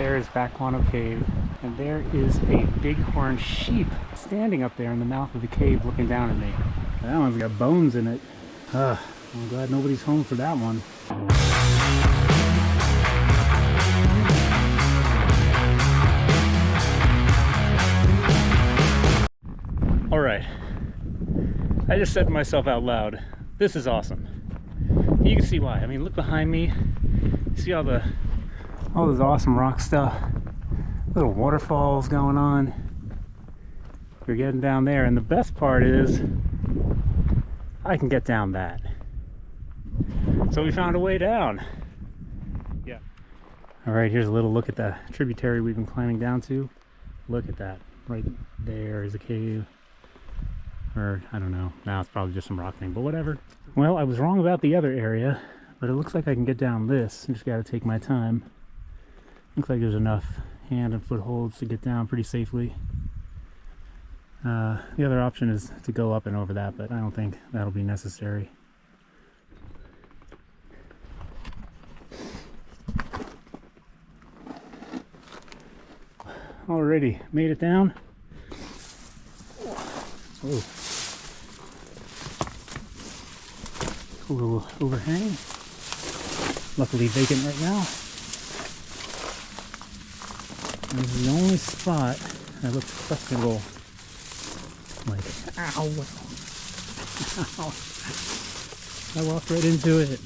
There is Bat Guano Cave, and there is a bighorn sheep standing up there in the mouth of the cave looking down at me. That one's got bones in it. I'm glad nobody's home for that one. Alright, I just said to myself out loud, this is awesome. You can see why. I mean, look behind me. You see all this awesome rock stuff. Little waterfalls going on. You're getting down there, and the best part is I can get down that. So we found a way down. Yeah. Alright, here's a little look at the tributary we've been climbing down to. Look at that. Right there is a cave. Or, I don't know. Now it's probably just some rock thing, but whatever. Well, I was wrong about the other area, but it looks like I can get down this. I just gotta take my time. Looks like there's enough hand and footholds to get down pretty safely. The other option is to go up and over that, but I don't think that'll be necessary. Alrighty, made it down. Whoa. Cool little overhang. Luckily vacant right now. And this is the only spot that looks questionable. Like, ow! Ow! I walked right into it.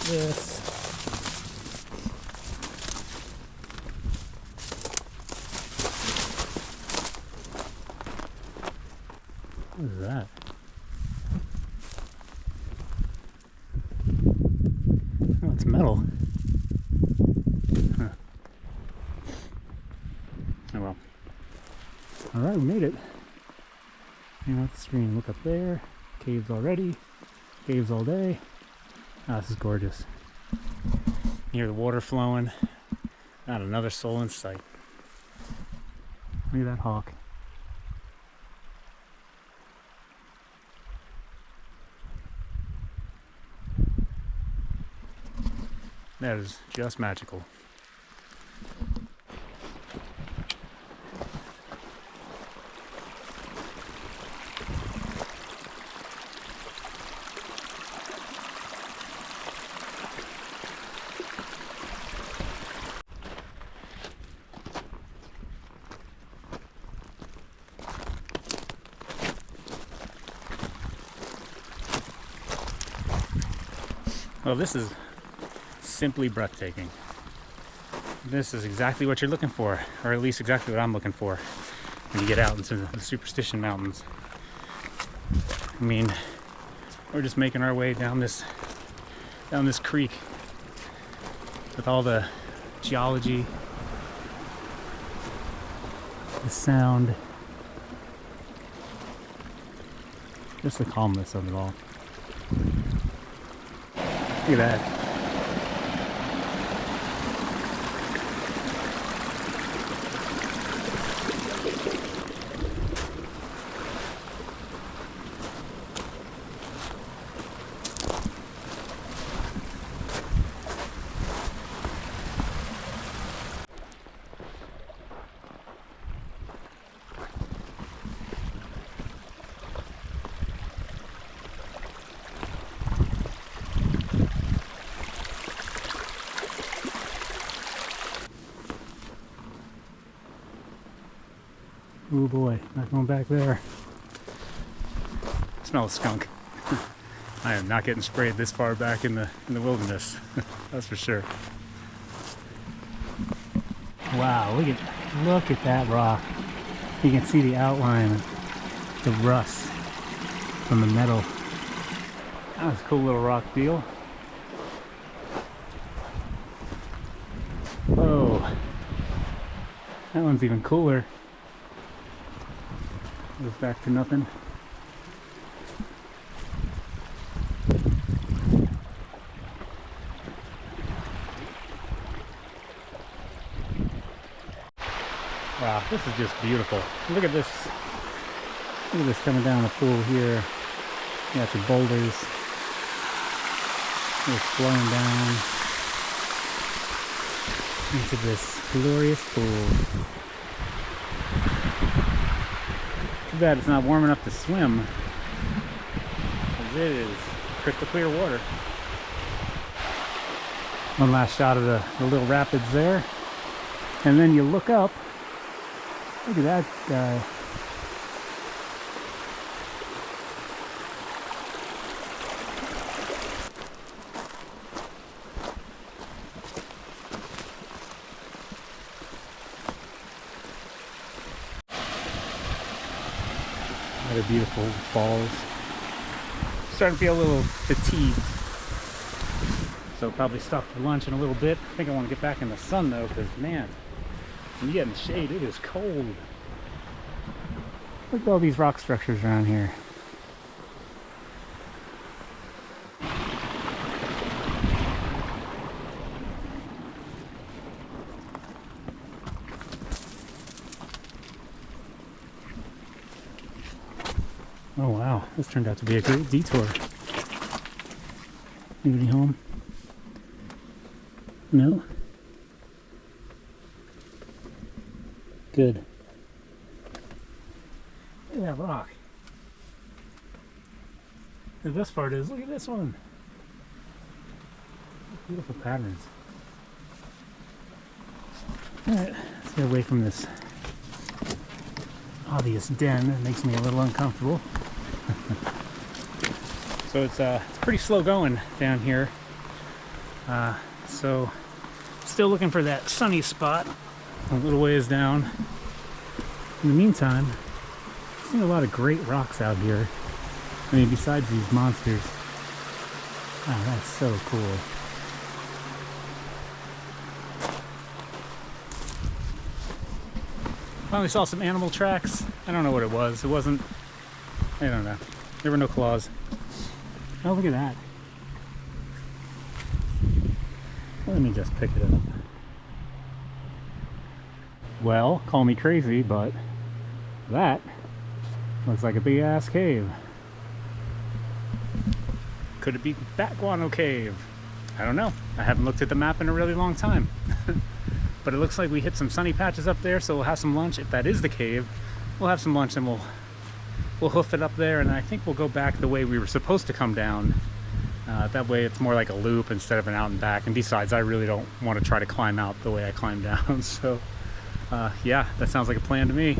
This. What is that? Oh, it's metal. Huh. Oh well. Alright, we made it. Hang out the screen, look up there. Caves already. Caves all day. Ah, this is gorgeous. You hear the water flowing. Not another soul in sight. Look at that hawk. That is just magical. Well, this is simply breathtaking. This is exactly what you're looking for, or at least exactly what I'm looking for when you get out into the Superstition Mountains. I mean, we're just making our way down this creek with all the geology, the sound, just the calmness of it all. Look at that. Oh boy, not going back there. Smell of skunk. I am not getting sprayed this far back in the wilderness. That's for sure. Wow, look at that rock. You can see the outline, the rust from the metal. That was a cool little rock deal. Whoa. That one's even cooler. Goes back to nothing. Wow, this is just beautiful. Look at this. Look at this coming down the pool here. You got your boulders. It's flowing down. into this glorious pool. Too bad it's not warm enough to swim, because it is crystal clear water. One last shot of the little rapids there, and then you look up. Look at that guy. Other beautiful falls. Starting to feel a little fatigued, so probably stop for lunch in a little bit. I think I want to get back in the sun though, because man, when you get in the shade, it is cold. Look at all these rock structures around here. Oh wow, this turned out to be a great detour. Anybody home? No? Good. Look at that rock. The best part is, look at this one. Beautiful patterns. Alright, let's get away from this obvious den that makes me a little uncomfortable. So it's pretty slow going down here. So still looking for that sunny spot a little ways down. In the meantime, I've seen a lot of great rocks out here. I mean, besides these monsters. Wow, that's so cool. Finally saw some animal tracks. I don't know what it was. It wasn't, I don't know. There were no claws. Oh, look at that. Let me just pick it up. Well, call me crazy, but that looks like a big ass cave. Could it be Bat Guano Cave? I don't know. I haven't looked at the map in a really long time. But it looks like we hit some sunny patches up there, so we'll have some lunch. If that is the cave, we'll have some lunch and we'll hoof it up there, and I think we'll go back the way we were supposed to come down. That way it's more like a loop instead of an out and back. And besides, I really don't want to try to climb out the way I climbed down. So yeah, that sounds like a plan to me.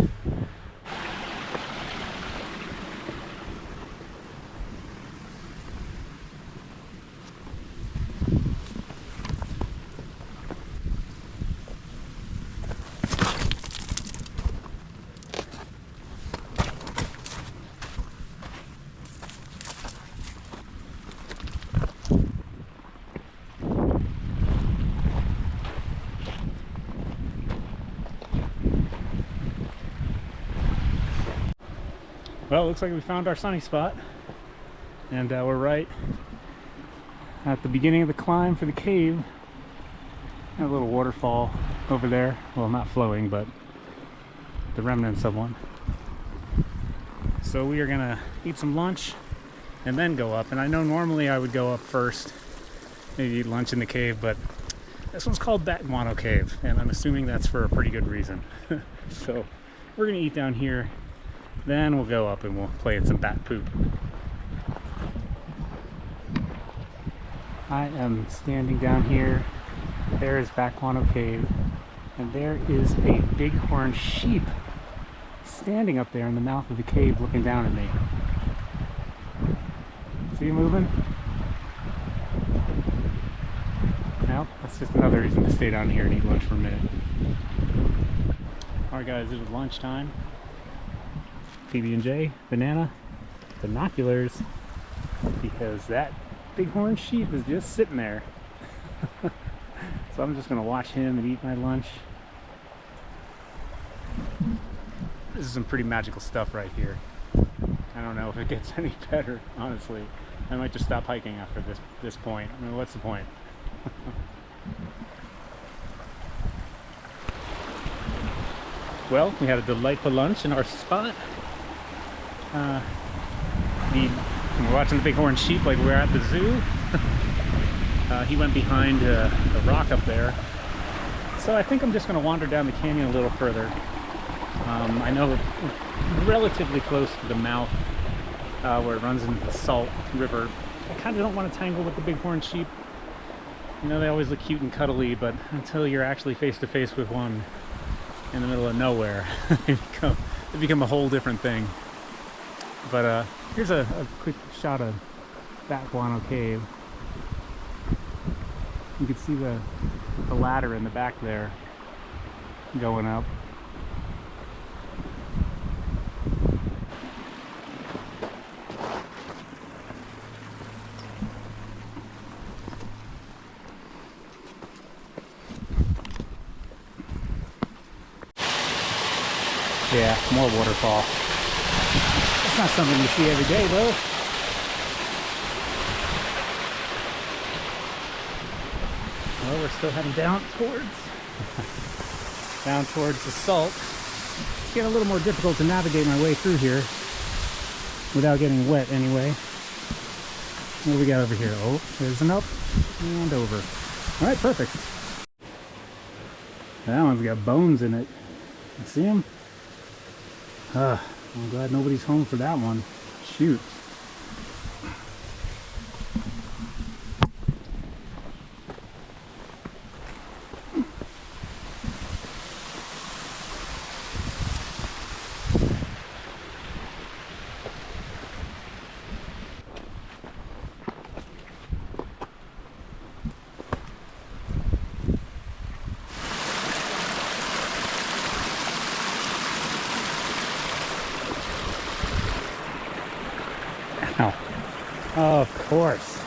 Well, it looks like we found our sunny spot, and we're right at the beginning of the climb for the cave. A little waterfall over there. Well, not flowing, but the remnants of one. So we are gonna eat some lunch and then go up. And I know normally I would go up first, maybe eat lunch in the cave, but this one's called Bat Guano Cave, and I'm assuming that's for a pretty good reason. So we're gonna eat down here. Then we'll go up and we'll play in some bat poop. I am standing down here. There is Bat Guano Cave, and there is a bighorn sheep standing up there in the mouth of the cave looking down at me. See you moving? Well, that's just another reason to stay down here and eat lunch for a minute. Alright guys, it is lunchtime. PB&J, banana, binoculars, because that bighorn sheep is just sitting there. So I'm just going to watch him and eat my lunch. This is some pretty magical stuff right here. I don't know if it gets any better, honestly. I might just stop hiking after this point. I mean, what's the point? Well, we had a delightful lunch in our spot. We're watching the bighorn sheep like we're at the zoo. He went behind a rock up there, So I think I'm just going to wander down the canyon a little further. I know we're relatively close to the mouth where it runs into the Salt River. I kind of don't want to tangle with the bighorn sheep. You know, they always look cute and cuddly, but until you're actually face to face with one in the middle of nowhere, they become a whole different thing. But here's a quick shot of Bat Guano Cave. You can see the ladder in the back there going up. Yeah, more waterfall. It's not something you see every day though. Well, we're still heading down towards the Salt. It's getting a little more difficult to navigate my way through here without getting wet anyway. What do we got over here? Oh, there's an up and over. All right, perfect. That one's got bones in it. You see them? I'm glad nobody's home for that one. Shoot. Ow. Oh, of course.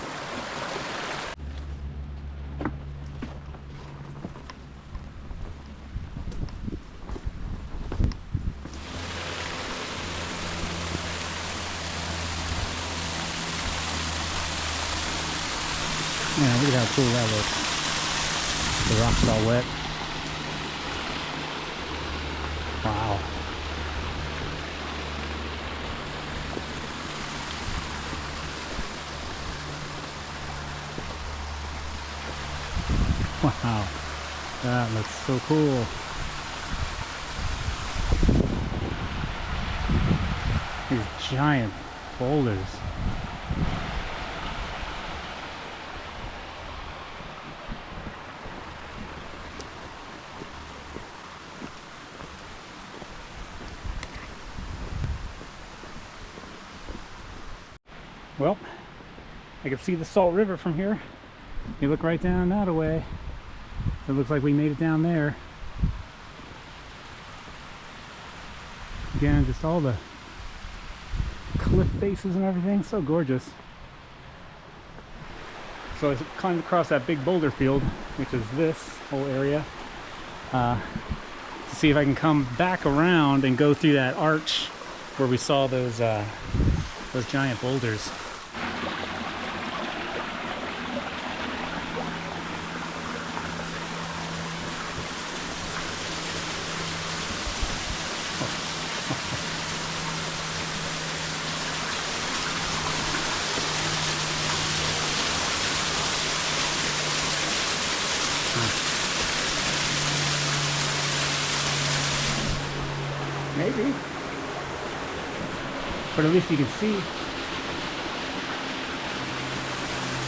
Yeah, look at how cool that looks. The rock's all wet. Wow. Wow, that looks so cool. These giant boulders. Well, I can see the Salt River from here. You look right down that way. It looks like we made it down there. Again, just all the cliff faces and everything, so gorgeous. So I climbed across that big boulder field, which is this whole area, to see if I can come back around and go through that arch where we saw those giant boulders. Maybe. But at least you can see the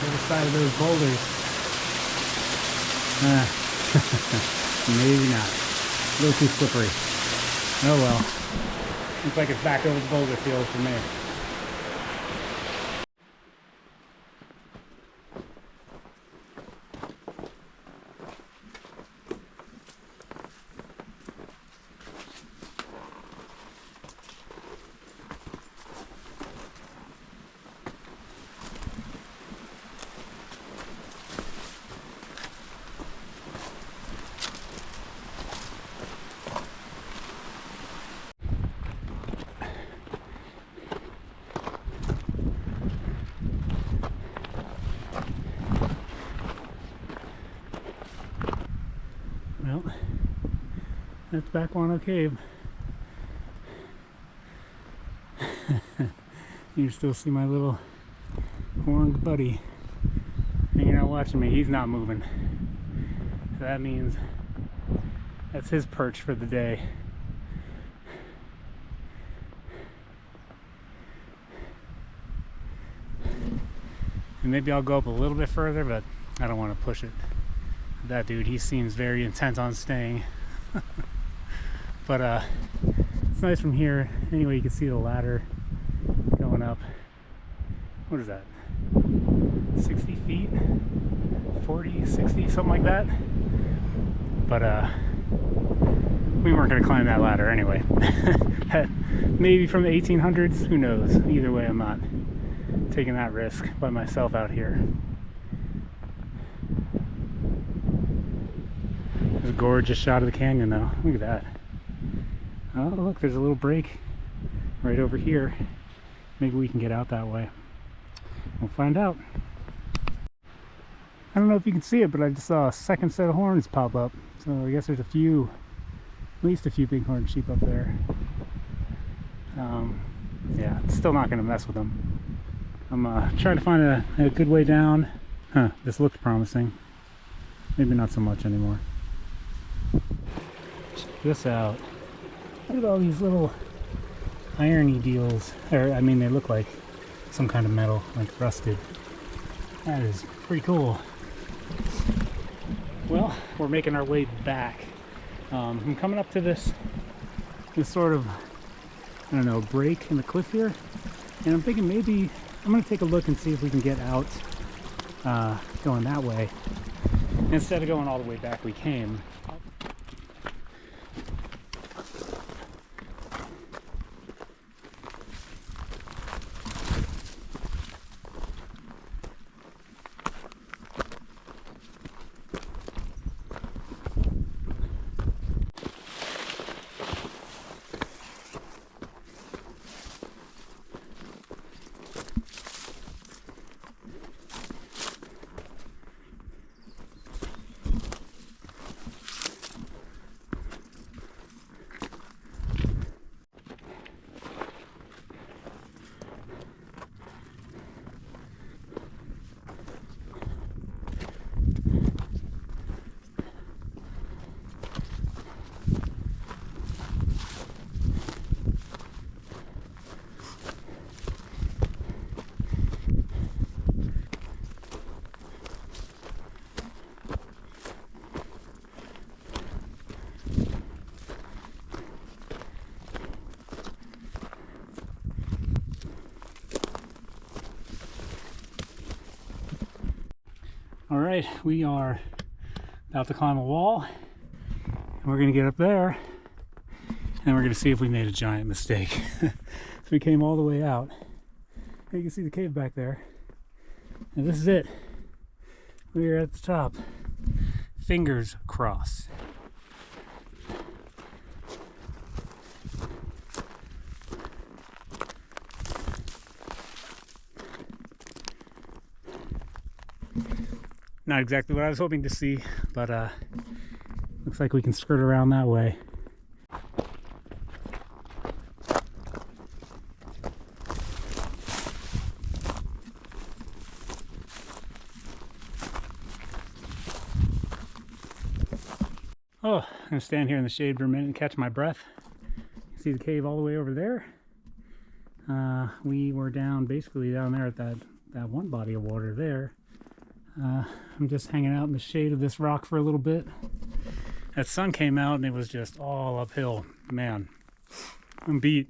other side of those boulders. Maybe not. A little too slippery. Oh well. Looks like it's back over the boulder field for me. Well, that's Bat Guano Cave. You can still see my little horned buddy hanging out watching me. He's not moving. So that means That's his perch for the day. And maybe I'll go up a little bit further, but I don't want to push it. That dude, he seems very intent on staying. But it's nice from here. Anyway, you can see the ladder going up. What is that? 60 feet? 40, 60, something like that. But we weren't going to climb that ladder anyway. Maybe from the 1800s, who knows? Either way, I'm not taking that risk by myself out here. There's a gorgeous shot of the canyon though. Look at that. Oh look, there's a little break right over here. Maybe we can get out that way. We'll find out. I don't know if you can see it, but I just saw a second set of horns pop up. So I guess there's at least a few bighorn sheep up there. Yeah, still not going to mess with them. I'm trying to find a good way down. Huh, this looked promising. Maybe not so much anymore. Check this out. Look at all these little irony deals. Or, I mean, they look like some kind of metal, like rusted. That is pretty cool. Well, we're making our way back. I'm coming up to this sort of, I don't know, break in the cliff here. And I'm thinking maybe I'm going to take a look and see if we can get out going that way instead of going all the way back we came. All right, we are about to climb a wall, and we're gonna get up there, and we're gonna see if we made a giant mistake. So we came all the way out. You can see the cave back there, and this is it. We are at the top. Fingers crossed. Not exactly what I was hoping to see, but looks like we can skirt around that way. Oh, I'm gonna stand here in the shade for a minute and catch my breath. You can see the cave all the way over there. We were basically down there at that one body of water there. I'm just hanging out in the shade of this rock for a little bit. That sun came out and it was just all uphill. Man, I'm beat.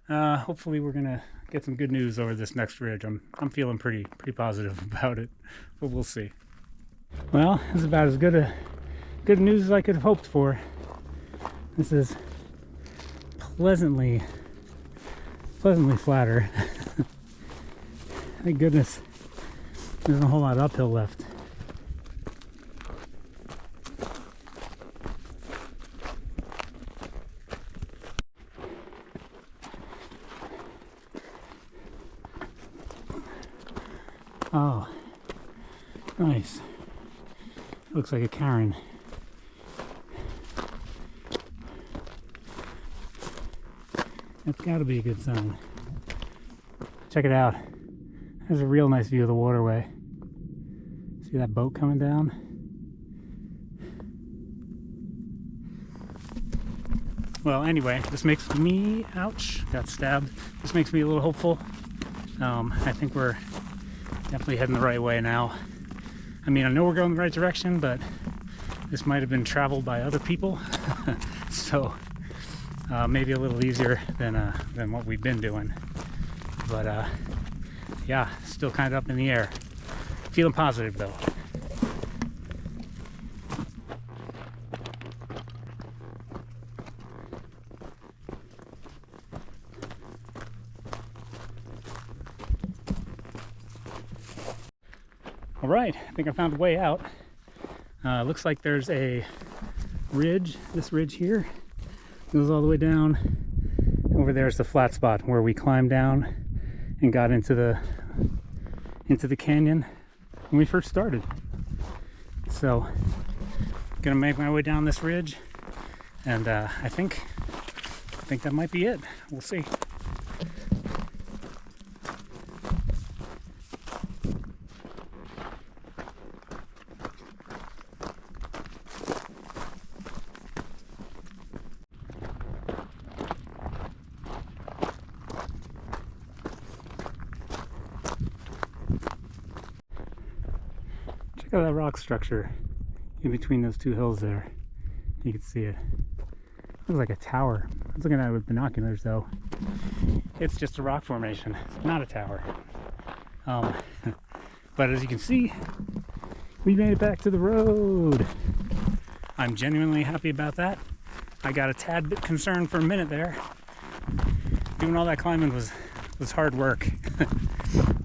Hopefully we're gonna get some good news over this next ridge. I'm feeling pretty positive about it, but we'll see. Well, this is about as good news as I could have hoped for. This is pleasantly flatter. Thank goodness. There's a whole lot of uphill left. Oh, nice. Looks like a cairn. That's got to be a good sign. Check it out. There's a real nice view of the waterway. See that boat coming down? Well, anyway, this makes me, ouch, got stabbed. This makes me a little hopeful. I think we're definitely heading the right way now. I mean, I know we're going the right direction, but this might have been traveled by other people. So maybe a little easier than what we've been doing. But yeah, still kind of up in the air. Feeling positive though. All right, I think I found a way out. Looks like there's a ridge. This ridge here goes all the way down. Over there's the flat spot where we climbed down and got into the canyon when we first started. So, gonna make my way down this ridge, and I think that might be it. We'll see. Check out that rock structure in between those two hills there. You can see it. Looks like a tower. I was looking at it with binoculars though. It's just a rock formation. It's not a tower. But as you can see, we made it back to the road. I'm genuinely happy about that. I got a tad bit concerned for a minute there. Doing all that climbing was hard work.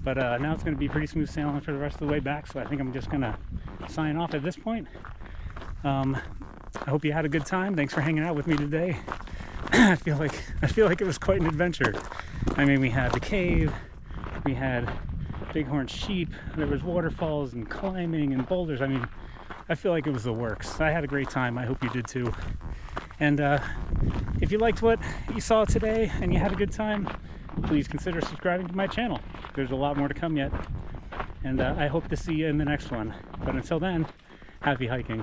But now it's going to be pretty smooth sailing for the rest of the way back, so I think I'm just going to sign off at this point. I hope you had a good time. Thanks for hanging out with me today. I feel like it was quite an adventure. I mean, we had the cave, we had bighorn sheep, there was waterfalls and climbing and boulders. I mean, I feel like it was the works. I had a great time. I hope you did too. And if you liked what you saw today and you had a good time, please consider subscribing to my channel. There's a lot more to come yet. And I hope to see you in the next one. But until then, happy hiking.